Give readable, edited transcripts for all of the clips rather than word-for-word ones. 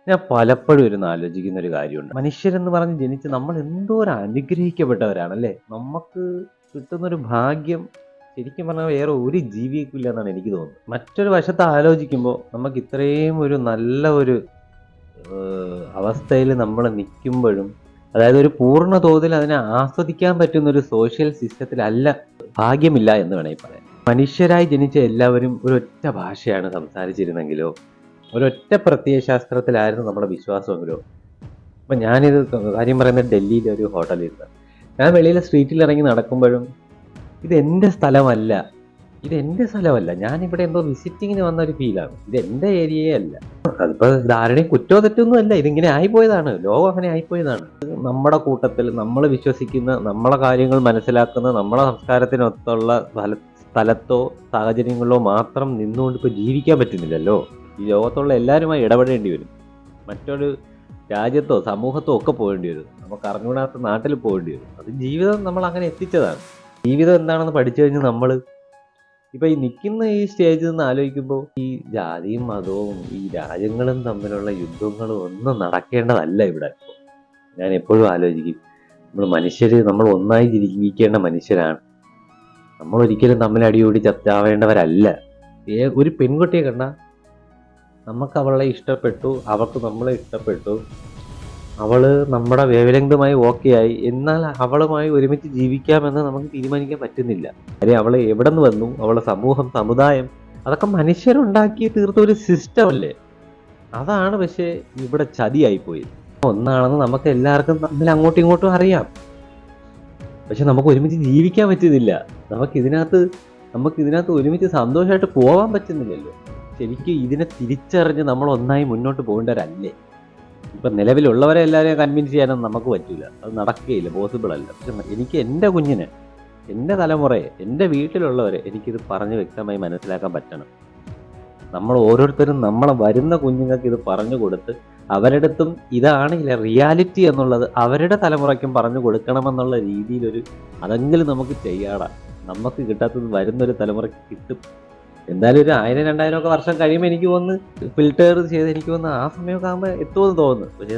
ഞാൻ പലപ്പോഴും ഇരുന്ന് ആലോചിക്കുന്ന ഒരു കാര്യമുണ്ട്. മനുഷ്യരെന്ന് പറഞ്ഞ് ജനിച്ച് നമ്മൾ എന്തോരം അനുഗ്രഹിക്കപ്പെട്ടവരാണല്ലേ. നമുക്ക് കിട്ടുന്നൊരു ഭാഗ്യം ശരിക്കും പറഞ്ഞാൽ വേറെ ഒരു ജീവിക്കും ഇല്ല എന്നാണ് എനിക്ക് തോന്നുന്നത്. മറ്റൊരു വശത്ത് ആലോചിക്കുമ്പോൾ നമുക്ക് ഇത്രയും ഒരു നല്ല ഒരു അവസ്ഥയിൽ നമ്മൾ നിൽക്കുമ്പോഴും, അതായത് ഒരു പൂർണ്ണ തോതിൽ അതിനെ ആസ്വദിക്കാൻ പറ്റുന്ന ഒരു സോഷ്യൽ സിസ്റ്റത്തിലല്ല, ഭാഗ്യമില്ല എന്ന് വേണമെങ്കിൽ പറയാം. മനുഷ്യരായി ജനിച്ച എല്ലാവരും ഒരൊറ്റ ഭാഷയാണ് സംസാരിച്ചിരുന്നെങ്കിലോ, ഒരൊറ്റ പ്രത്യയശാസ്ത്രത്തിലായിരുന്നു നമ്മുടെ വിശ്വാസമെങ്കിലോ. അപ്പം ഞാനിത് കാര്യം പറയുന്നത് ഡൽഹിയിലെ ഒരു ഹോട്ടലിൽ. ഞാൻ വെളിയിലെ സ്ട്രീറ്റിൽ ഇറങ്ങി നടക്കുമ്പോഴും ഇതെൻ്റെ സ്ഥലമല്ല, ഞാനിവിടെ എന്തോ വിസിറ്റിങ്ങിന് വന്ന ഒരു ഫീലാണ്. ഇത് എൻ്റെ ഏരിയയേ അല്ല. അതിപ്പോൾ ഇതാരുടെയും കുറ്റോ തെറ്റൊന്നും അല്ല, ഇതിങ്ങനെ ആയിപ്പോയതാണ്, ലോകം അങ്ങനെ ആയിപ്പോയതാണ്. നമ്മുടെ കൂട്ടത്തിൽ നമ്മൾ വിശ്വസിക്കുന്ന, നമ്മളെ കാര്യങ്ങൾ മനസ്സിലാക്കുന്ന, നമ്മളെ സംസ്കാരത്തിനൊത്തുള്ള സ്ഥലത്തോ സാഹചര്യങ്ങളിലോ മാത്രം നിന്നുകൊണ്ട് ഇപ്പോൾ ജീവിക്കാൻ പറ്റുന്നില്ലല്ലോ. ഈ ലോകത്തുള്ള എല്ലാവരുമായി ഇടപെടേണ്ടി വരും. മറ്റൊരു രാജ്യത്തോ സമൂഹത്തോ ഒക്കെ പോകേണ്ടി വരും. നമുക്ക് അറിഞ്ഞുകൂടാത്ത നാട്ടിൽ പോകേണ്ടി വരും. അത് ജീവിതം നമ്മൾ അങ്ങനെ എത്തിച്ചതാണ്. ജീവിതം എന്താണെന്ന് പഠിച്ചു കഴിഞ്ഞ് നമ്മൾ ഇപ്പം ഈ നിൽക്കുന്ന ഈ സ്റ്റേജിൽ നിന്ന് ആലോചിക്കുമ്പോൾ ഈ ജാതിയും മതവും ഈ രാജ്യങ്ങളും തമ്മിലുള്ള യുദ്ധങ്ങളും ഒന്നും നടക്കേണ്ടതല്ല ഇവിടെ. ഞാൻ എപ്പോഴും ആലോചിക്കും, നമ്മൾ ഒന്നായി ജീവിക്കേണ്ട മനുഷ്യരാണ്. നമ്മൾ ഒരിക്കലും തമ്മിൽ അടിയോടി ചത്താവേണ്ടവരല്ല. ഒരു പെൺകുട്ടിയെ കണ്ടാൽ നമുക്ക് അവളെ ഇഷ്ടപ്പെട്ടു, അവൾക്ക് നമ്മളെ ഇഷ്ടപ്പെട്ടു, അവള് നമ്മുടെ വേവലെങ്തുമായി ഓക്കെ ആയി, എന്നാൽ അവളുമായി ഒരുമിച്ച് ജീവിക്കാമെന്ന് നമുക്ക് തീരുമാനിക്കാൻ പറ്റുന്നില്ല. കാര്യം അവൾ എവിടെ നിന്ന് വന്നു, അവളുടെ സമൂഹം, സമുദായം, അതൊക്കെ മനുഷ്യരുണ്ടാക്കി തീർത്ത ഒരു സിസ്റ്റം അല്ലേ. അതാണ് പക്ഷേ ഇവിടെ ചതിയായിപ്പോയി. ഒന്നാണെന്ന് നമുക്ക് എല്ലാവർക്കും തമ്മിൽ അങ്ങോട്ടും ഇങ്ങോട്ടും അറിയാം, പക്ഷെ നമുക്ക് ഒരുമിച്ച് ജീവിക്കാൻ പറ്റുന്നില്ല. നമുക്കിതിനകത്ത് ഒരുമിച്ച് സന്തോഷമായിട്ട് പോകാൻ പറ്റുന്നില്ലല്ലോ. ശരിക്കും ഇതിനെ തിരിച്ചറിഞ്ഞ് നമ്മൾ ഒന്നായി മുന്നോട്ട് പോകേണ്ടവരല്ലേ. ഇപ്പം നിലവിലുള്ളവരെ എല്ലാവരെയും കൺവിൻസ് ചെയ്യാനൊന്നും നമുക്ക് പറ്റില്ല, അത് നടക്കുകയില്ല, പോസിബിൾ അല്ല. പക്ഷെ എനിക്ക് എൻ്റെ കുഞ്ഞിനെ, എൻ്റെ തലമുറയെ, എൻ്റെ വീട്ടിലുള്ളവരെ എനിക്കിത് പറഞ്ഞ് വ്യക്തമായി മനസ്സിലാക്കാൻ പറ്റണം. നമ്മൾ ഓരോരുത്തരും നമ്മളെ വരുന്ന കുഞ്ഞുങ്ങൾക്ക് ഇത് പറഞ്ഞു കൊടുത്ത് അവരുടെ അടുത്തും ഇതാണ് റിയാലിറ്റി എന്നുള്ളത് അവരുടെ തലമുറയ്ക്കും പറഞ്ഞു കൊടുക്കണമെന്നുള്ള രീതിയിലൊരു അതെങ്കിലും നമുക്ക് ചെയ്യാടാ. നമുക്ക് കിട്ടാത്തത് വരുന്നൊരു തലമുറയ്ക്ക് കിട്ടും. എന്തായാലും ഒരു 1000-2000 ഒക്കെ വർഷം കഴിയുമ്പോൾ എനിക്ക് തോന്നുന്നു ഫിൽറ്റർ ചെയ്ത് എനിക്ക് തോന്നുന്നു ആ സമയമൊക്കെ ആകുമ്പോൾ എത്തുമെന്ന് തോന്നുന്നു. പക്ഷേ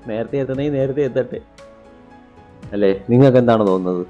നേരത്തെ എത്തണമെങ്കിൽ നേരത്തെ എത്തട്ടെ അല്ലേ. നിങ്ങൾക്ക് എന്താണ് തോന്നുന്നത്?